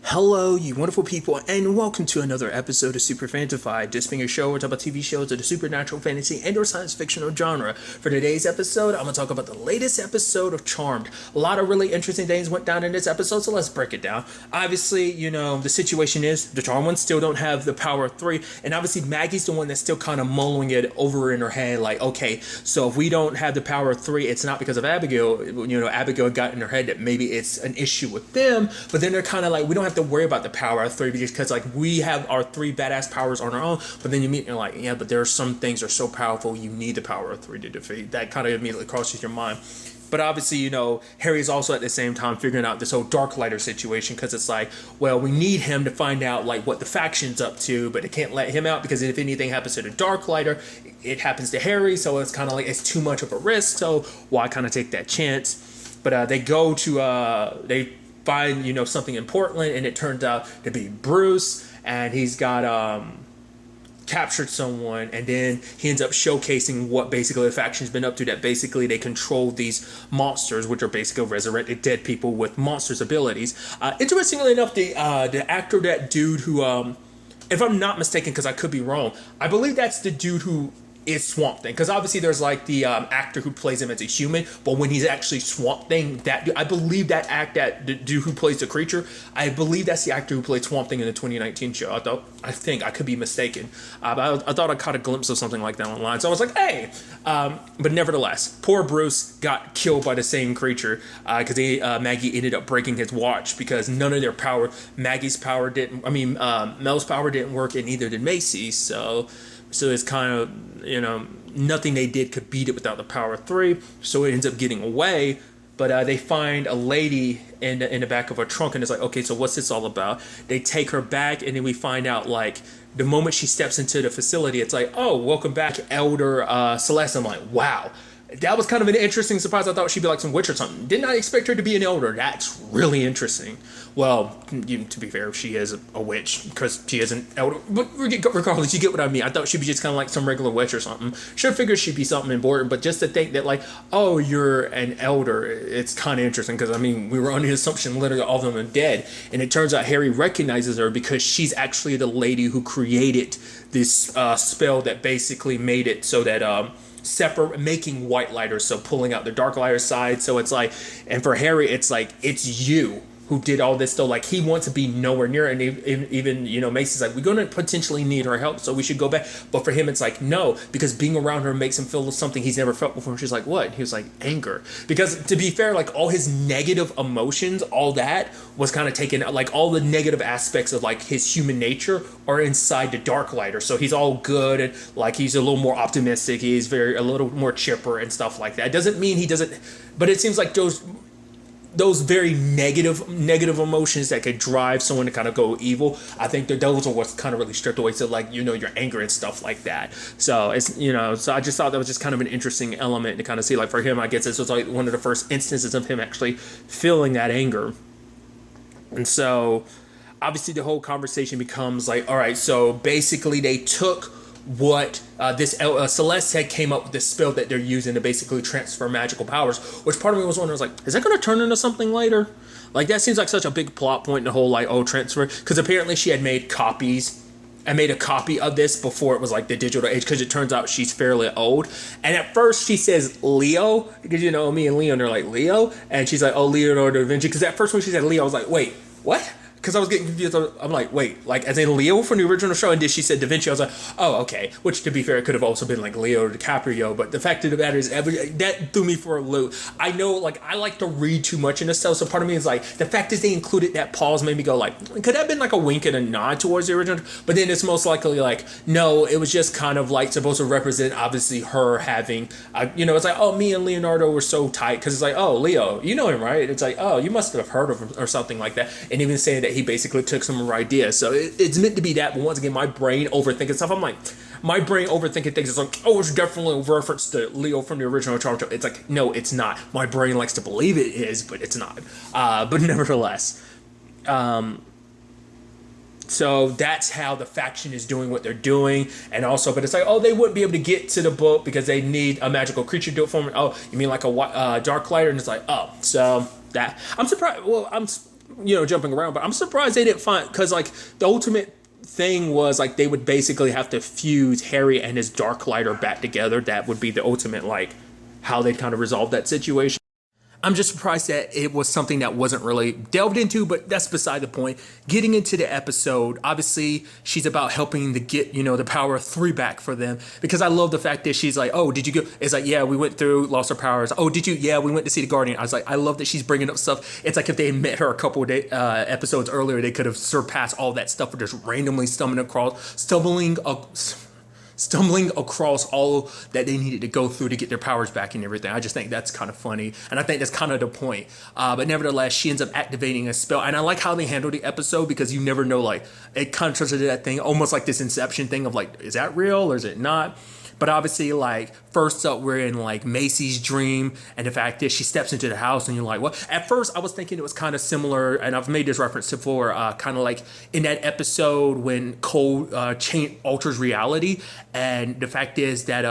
Hello, you wonderful people, and welcome to another episode of Super-Fanta-Fi. This being a show where we talk about TV shows of the supernatural, fantasy, and/or science fictional genre. For today's episode, I'm going to talk about the latest episode of Charmed. A lot of really interesting things went down in this episode, so let's break it down. Obviously, the situation is the Charmed ones still don't have the power of three, and obviously Maggie's the one that's still kind of mulling it over in her head, like, okay, so if we don't have the power of three, it's not because of Abigail. Abigail got in her head that maybe it's an issue with them, but then they're kind of like, we don't have to worry about the power of three because like we have our three badass powers on our own, but then you meet and you're like, yeah, but there are some things that are so powerful you need the power of three to defeat. That kind of immediately crosses your mind. But obviously, Harry's also at the same time figuring out this whole Darklighter situation because it's like, well, we need him to find out like what the faction's up to, but it can't let him out because if anything happens to the Darklighter, it happens to Harry. So it's kind of like it's too much of a risk. So why kind of take that chance? But they go to they find something in Portland, and it turns out to be Bruce, and he's got captured someone, and then he ends up showcasing what basically the faction's been up to, that basically they control these monsters, which are basically resurrected dead people with monsters abilities. Interestingly enough, the actor, that dude who if I'm not mistaken, because I could be wrong, I believe that's the dude who is Swamp Thing, because obviously there's like the actor who plays him as a human, but when he's actually Swamp Thing, that dude, I believe that the dude who plays the creature, I believe that's the actor who played Swamp Thing in the 2019 show. I think I could be mistaken, but I thought I caught a glimpse of something like that online, so I was like, hey. But nevertheless, poor Bruce got killed by the same creature because Maggie ended up breaking his watch because none of their power, Maggie's power didn't, Mel's power didn't work, and neither did Macy's. So it's kind of, nothing they did could beat it without the power of three. So it ends up getting away. But they find a lady in the back of her trunk, and it's like, okay, so what's this all about? They take her back, and then we find out, like, the moment she steps into the facility, it's like, oh, welcome back, Elder Celeste. I'm like, wow. That was kind of an interesting surprise. I thought she'd be like some witch or something. Did not expect her to be an elder. That's really interesting. Well, to be fair, she is a witch because she is an elder. But regardless, you get what I mean. I thought she'd be just kind of like some regular witch or something. Sure, figured she'd be something important, but just to think that like, oh, you're an elder, it's kind of interesting because we were under the assumption literally all of them are dead, and it turns out Harry recognizes her because she's actually the lady who created this spell that basically made it so that making white lighters, so pulling out the dark lighter side. So it's like, and for Harry, it's like, it's you who did all this stuff. Like, he wants to be nowhere near it. And even Macy's like, we're going to potentially need her help, so we should go back. But for him, it's like, no, because being around her makes him feel something he's never felt before. And she's like, what? And he was like, anger. Because to be fair, like, all his negative emotions, all that was kind of taken, like, all the negative aspects of, like, his human nature are inside the dark lighter. So he's all good, and, like, he's a little more optimistic. He's a little more chipper and stuff like that. It doesn't mean he doesn't, but it seems like those very negative emotions that could drive someone to kind of go evil, I think that those are what's kind of really stripped away. So like, your anger and stuff like that. So it's, so I just thought that was just kind of an interesting element to kind of see, like, for him, I guess this was like one of the first instances of him actually feeling that anger. And so obviously the whole conversation becomes like, all right, so basically they took what this Celeste had came up with, this spell that they're using to basically transfer magical powers, which part of me was wondering, was like, is that going to turn into something later? Like, that seems like such a big plot point in the whole, like, transfer, because apparently she had made copies and made a copy of this before it was like the digital age, because it turns out she's fairly old. And at first she says Leo, because me and Leon are like, Leo? And she's like, oh, Leonardo da Vinci, because at first when she said Leo, I was like, wait, what? Because I was getting confused. I'm like, wait, like, as in Leo from the original show? And then she said Da Vinci. I was like, oh, okay. Which, to be fair, it could have also been like Leo DiCaprio. But the fact of the matter is, that threw me for a loop. I know, like, I like to read too much in this stuff. So part of me is like, the fact is they included that pause made me go like, could that have been like a wink and a nod towards the original? But then it's most likely like, no, it was just kind of like supposed to represent obviously her having, it's like, oh, me and Leonardo were so tight. Because it's like, oh, Leo, you know him, right? It's like, oh, you must have heard of him or something like that. And even saying that he basically took some of her ideas. So it's meant to be that, but once again, my brain overthinking stuff. I'm like, my brain overthinking things. It's like, oh, it's definitely a reference to Leo from the original Charm Show. It's like, no, it's not. My brain likes to believe it is, but it's not. But nevertheless, so that's how the faction is doing what they're doing. And also, but it's like, oh, they wouldn't be able to get to the book because they need a magical creature to do it for them. Oh, you mean like a dark lighter? And it's like, oh, so that I'm surprised. Well, jumping around, but I'm surprised they didn't find, because like the ultimate thing was like they would basically have to fuse Harry and his Dark Lighter back together. That would be the ultimate, like, how they kind of resolve that situation. I'm just surprised that it was something that wasn't really delved into, but that's beside the point. Getting into the episode, obviously she's about helping to get, the power of 3 back for them, because I love the fact that she's like, oh, did you go? It's like, yeah, we went through, lost our powers. Oh, did you? Yeah, we went to see the Guardian. I was like, I love that she's bringing up stuff. It's like if they had met her a couple of episodes earlier, they could have surpassed all that stuff for just randomly stumbling across all that they needed to go through to get their powers back and everything. I just think that's kind of funny, and I think that's kind of the point. But nevertheless, she ends up activating a spell, and I like how they handle the episode, because you never know, like, it kind of turns into that thing, almost like this Inception thing of like, is that real or is it not? But obviously, like, first up, we're in like Macy's dream, and the fact is she steps into the house, and you're like, what? At first, I was thinking it was kind of similar, and I've made this reference before, kind of like in that episode when Cole alters reality, and the fact is that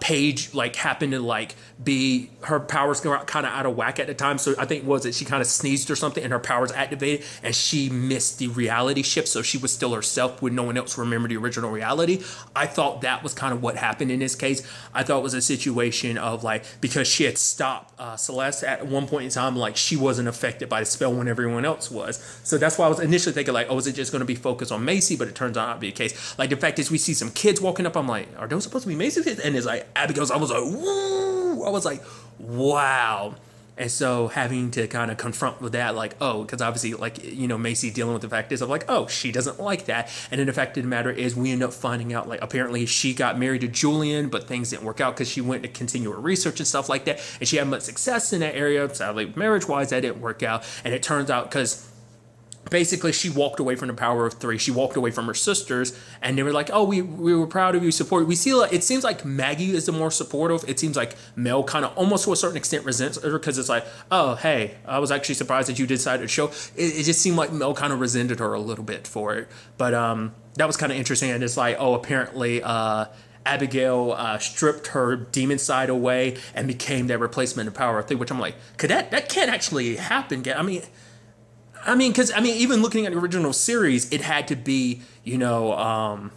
Paige like happened to like be, her powers kind of out of whack at the time, so I think was it she kind of sneezed or something and her powers activated and she missed the reality shift, so she was still herself when no one else remembered the original reality. I thought that was kind of what happened in this case. I thought it was a situation of like, because she had stopped Celeste at one point in time, like she wasn't affected by the spell when everyone else was, so that's why I was initially thinking like, oh, is it just going to be focused on Macy? But it turns out not to be the case. Like the fact is we see some kids walking up, I'm like, are those supposed to be Macy's kids? And it's like Abigail's, I was like, woo! I was like, wow. And so having to kind of confront with that, like, oh, because obviously, like, Macy dealing with the fact is of like, oh, she doesn't like that. And then the fact of the matter is we end up finding out, like, apparently she got married to Julian, but things didn't work out because she went to continue her research and stuff like that. And she had much success in that area. Sadly, marriage-wise, that didn't work out. And it turns out because basically she walked away from the power of 3, she walked away from her sisters, and they were like, oh, we were proud of you, supported. We see, like, it seems like Maggie is the more supportive. It seems like Mel kind of almost to a certain extent resents her, because it's like, oh, hey, I was actually surprised that you decided to show. It just seemed like Mel kind of resented her a little bit for it, but that was kind of interesting. And it's like, oh, apparently Abigail stripped her demon side away and became that replacement of power of 3, which I'm like, could that can't actually happen. Because even looking at the original series, it had to be, a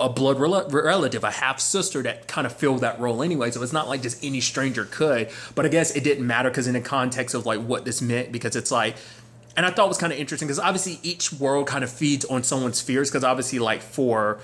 blood relative, a half sister that kind of filled that role anyway. So it's not like just any stranger could. But I guess it didn't matter because in the context of like what this meant, because it's like, and I thought it was kind of interesting because obviously each world kind of feeds on someone's fears. Because obviously, like for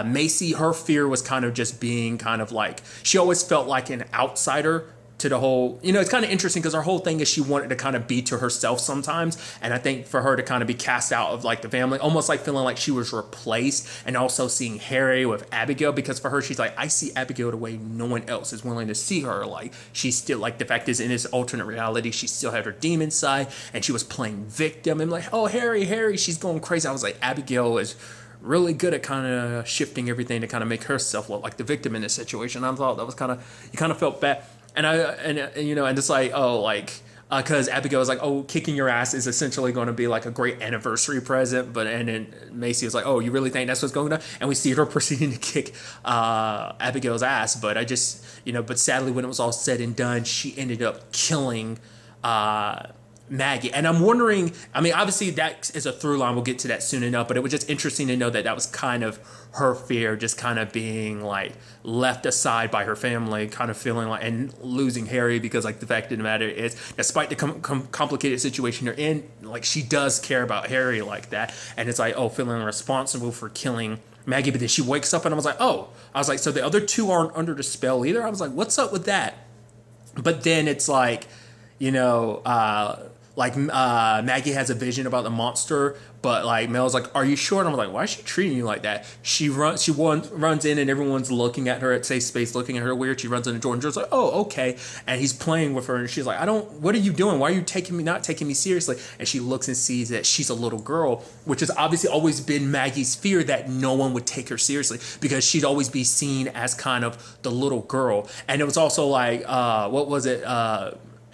Macy, her fear was kind of just being kind of like, she always felt like an outsider to the whole, it's kind of interesting because her whole thing is she wanted to kind of be to herself sometimes. And I think for her to kind of be cast out of like the family, almost like feeling like she was replaced, and also seeing Harry with Abigail, because for her, she's like, I see Abigail the way no one else is willing to see her. Like she's still, like, the fact is in this alternate reality, she still had her demon side and she was playing victim, and like, oh, Harry, she's going crazy. I was like, Abigail is really good at kind of shifting everything to kind of make herself look like the victim in this situation. I thought that was kind of, you kind of felt bad. And and it's like, oh, like, because Abigail was like, oh, kicking your ass is essentially going to be like a great anniversary present. And then Macy was like, oh, you really think that's what's going on? And we see her proceeding to kick Abigail's ass. But I just, but sadly, when it was all said and done, she ended up killing Maggie. And I'm wondering, obviously that is a through line. We'll get to that soon enough. But it was just interesting to know that that was kind of her fear, just kind of being like left aside by her family, kind of feeling like, and losing Harry, because like the fact of the matter is, despite the complicated situation they're in, like she does care about Harry like that. And it's like, oh, feeling responsible for killing Maggie. But then she wakes up and I was like, so the other 2 aren't under the spell either. I was like, what's up with that? But then it's like, Maggie has a vision about the monster, but like Mel's like, are you sure? And I'm like, why is she treating you like that? She runs in and everyone's looking at her at safe space, looking at her weird. She runs into Jordan. Jordan's like, oh, okay. And he's playing with her and she's like, what are you doing? Why are you not taking me seriously? And she looks and sees that she's a little girl, which has obviously always been Maggie's fear, that no one would take her seriously because she'd always be seen as kind of the little girl. And it was also like, what was it?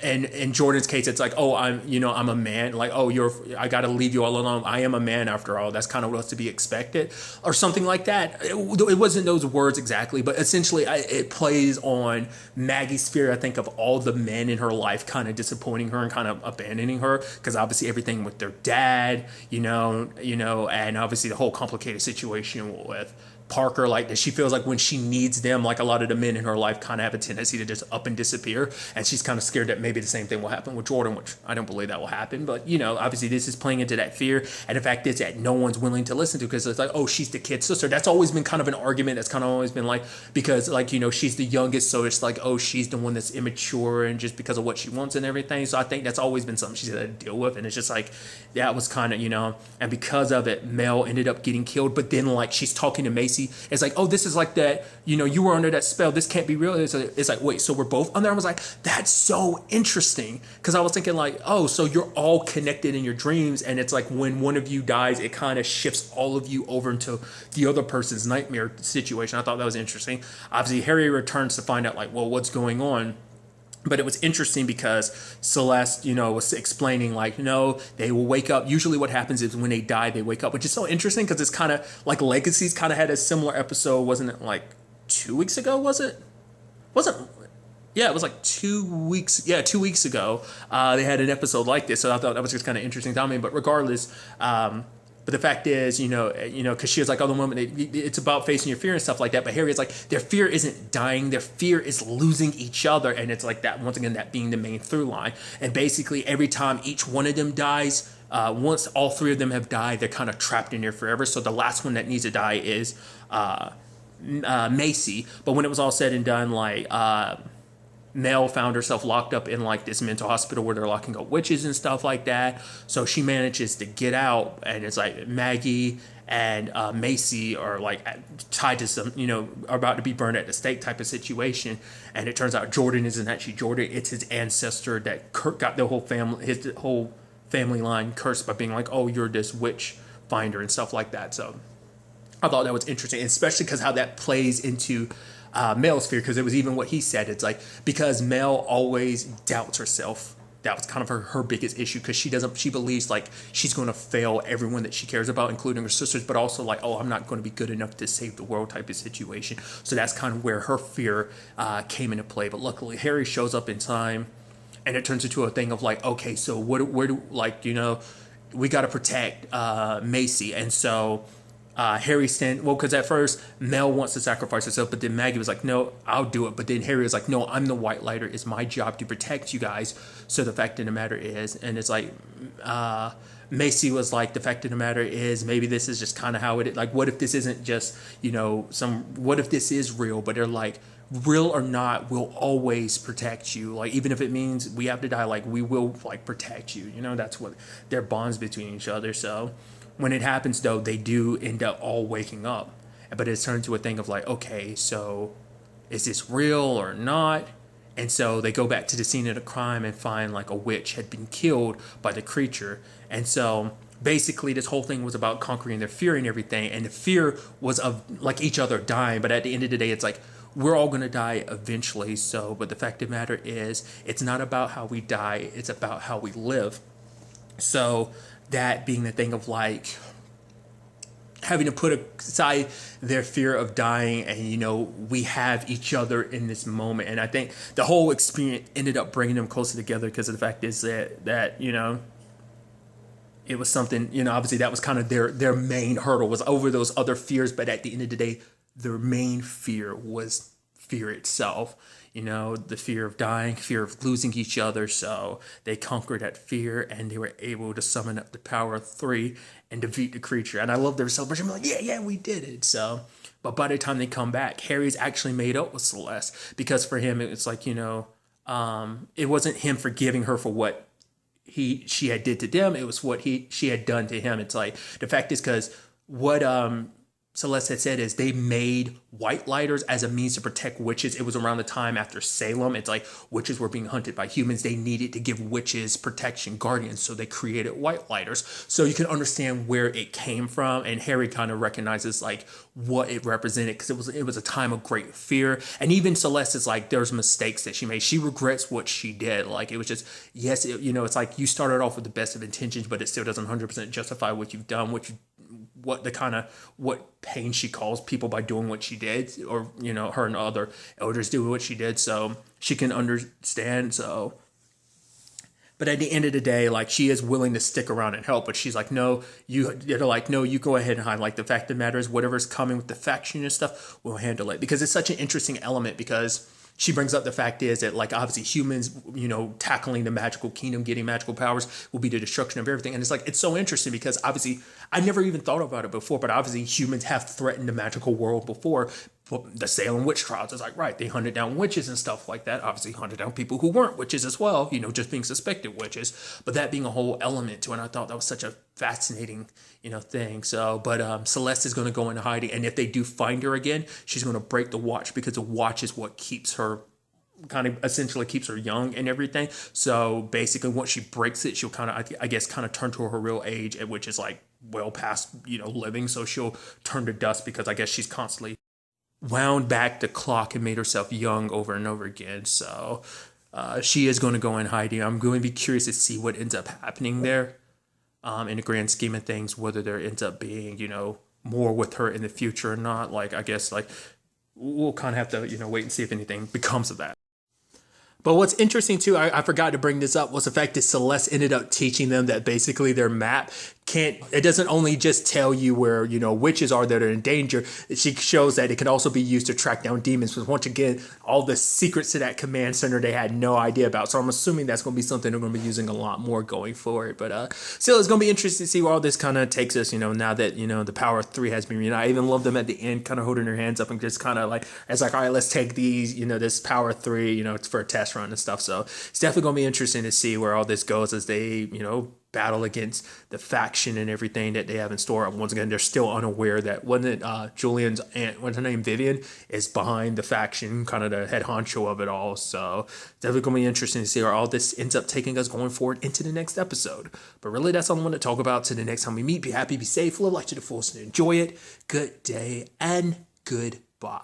and in Jordan's case, it's like, oh, I'm a man. Like, oh, I got to leave you all alone. I am a man after all. That's kind of what's to be expected, or something like that. It wasn't those words exactly, but essentially, it plays on Maggie's fear. I think of all the men in her life kind of disappointing her and kind of abandoning her, because obviously everything with their dad, and obviously the whole complicated situation with Parker, like that she feels like when she needs them, like a lot of the men in her life kind of have a tendency to just up and disappear, and she's kind of scared that maybe the same thing will happen with Jordan, which I don't believe that will happen. But obviously this is playing into that fear, and the fact is that no one's willing to listen to, because it's like, oh, she's the kid sister. That's always been kind of an argument. That's kind of always been like, because like she's the youngest, so it's like, oh, she's the one that's immature, and just because of what she wants and everything. So I think that's always been something she's had to deal with, and it's just like that was kind of and because of it, Mel ended up getting killed. But then like she's talking to Macy, it's like, oh, this is like that, you were under that spell, this can't be real. It's like, wait, so we're both under? I was like, that's so interesting, because I was thinking like, oh, so you're all connected in your dreams, and it's like when one of you dies, it kind of shifts all of you over into the other person's nightmare situation. I thought that was interesting. Obviously Harry returns to find out like, well, what's going on. But it was interesting because Celeste, was explaining like, no, they will wake up. Usually what happens is when they die, they wake up, which is so interesting because it's kind of like Legacies kind of had a similar episode. Wasn't it like 2 weeks ago? Was it? Wasn't. Yeah, it was like 2 weeks. Yeah, 2 weeks ago, they had an episode like this. So I thought that was just kind of interesting to me. But regardless, but the fact is, because she was like, oh, the moment it's about facing your fear and stuff like that. But Harry is like, their fear isn't dying. Their fear is losing each other. And it's like that, once again, that being the main through line. And basically every time each one of them dies, once all three of them have died, they're kind of trapped in there forever. So the last one that needs to die is Macy. But when it was all said and done, like, Mel found herself locked up in like this mental hospital where they're locking up witches and stuff like that. So she manages to get out, and it's like Maggie and Macy are like tied to some, are about to be burned at the stake type of situation. And it turns out Jordan isn't actually Jordan; it's his ancestor that got his whole family line cursed by being like, oh, you're this witch finder and stuff like that. So I thought that was interesting, especially because how that plays into Mel's fear, because it was even what he said. It's like, because Mel always doubts herself. That was kind of her biggest issue, because she believes like she's going to fail everyone that she cares about, including her sisters, but also like, oh, I'm not going to be good enough to save the world type of situation. So that's kind of where her fear came into play. But luckily Harry shows up in time, and it turns into a thing of like, okay, so where do like, we got to protect Macy. And so Harry because at first Mel wants to sacrifice herself, but then Maggie was like, no, I'll do it. But then Harry was like, no, I'm the White Lighter. It's my job to protect you guys. So the fact of the matter is, and it's like, Macy was like, the fact of the matter is, maybe this is just kind of how it is. Like, what if this isn't just, what if this is real? But they're like, real or not, we'll always protect you. Like, even if it means we have to die, like, we will like protect you. That's what their bonds between each other. So when it happens, though, they do end up all waking up. But it's turned to a thing of like, okay, so is this real or not? And so they go back to the scene of the crime and find like a witch had been killed by the creature. And so basically this whole thing was about conquering their fear and everything. And the fear was of like each other dying. But at the end of the day, it's like, we're all going to die eventually. So, but the fact of the matter is, it's not about how we die. It's about how we live. So that being the thing of like having to put aside their fear of dying, and we have each other in this moment. And I think the whole experience ended up bringing them closer together, because of the fact is that it was something, obviously that was kind of their main hurdle, was over those other fears. But at the end of the day, their main fear was fear itself. The fear of dying, fear of losing each other. So they conquered that fear, and they were able to summon up the power of 3 and defeat the creature. And I love their celebration. I'm like, yeah, we did it. So, but by the time they come back, Harry's actually made up with Celeste, because for him, it's like, it wasn't him forgiving her for what she had did to them. It was what she had done to him. It's like, the fact is, because what Celeste had said is they made white lighters as a means to protect witches. It was around the time after Salem. It's like witches were being hunted by humans. They needed to give witches protection, guardians, so they created white lighters. So you can understand where it came from. And Harry kind of recognizes like what it represented because it was a time of great fear. And even Celeste is like, there's mistakes that she made. She regrets what she did. Like it was just, yes, it's like you started off with the best of intentions, but it still doesn't 100% justify what you've done, what pain she caused people by doing what she did, or her and other elders do what she did, so she can understand. So but at the end of the day, like, she is willing to stick around and help, but she's like, no, they're like, no, you go ahead and hide. Like, the fact of the matter is, whatever's coming with the faction and stuff, we'll handle it. Because it's such an interesting element, because she brings up the fact is that, like, obviously humans, tackling the magical kingdom, getting magical powers will be the destruction of everything. And it's like, it's so interesting because obviously I never even thought about it before, but obviously humans have threatened the magical world before. The Salem witch trials is like, right, they hunted down witches and stuff like that. Obviously hunted down people who weren't witches as well, just being suspected witches. But that being a whole element to it, and I thought that was such a fascinating, thing. So, but Celeste is going to go into hiding, and if they do find her again, she's going to break the watch, because the watch is what keeps her, kind of essentially keeps her young and everything. So basically, once she breaks it, she'll kind of, I guess, kind of turn to her real age, which is like well past, living. So she'll turn to dust, because I guess she's constantly wound back the clock and made herself young over and over again. So she is going to go in hiding. I'm going to be curious to see what ends up happening there, in the grand scheme of things, whether there ends up being, more with her in the future or not. Like, I guess, like, we'll kind of have to, wait and see if anything becomes of that. But what's interesting too, I forgot to bring this up, was the fact that Celeste ended up teaching them that basically their map it doesn't only just tell you where, witches are that are in danger. She shows that it can also be used to track down demons. Because once again, all the secrets to that command center they had no idea about. So I'm assuming that's going to be something they're going to be using a lot more going forward. But still, it's going to be interesting to see where all this kind of takes us, now that, the power of three has been reunited. I even love them at the end, kind of holding their hands up and just kind of like, it's like, all right, let's take these, this power of three, it's for a test run and stuff. So it's definitely going to be interesting to see where all this goes as they, battle against the faction and everything that they have in store. Once again, they're still unaware that Julian's aunt, what's her name, Vivian, is behind the faction, kind of the head honcho of it all. So definitely going to be interesting to see where all this ends up taking us going forward into the next episode. But really, that's all I want to talk about. Till the next time we meet, be happy, be safe, live life to the fullest, and enjoy it. Good day and good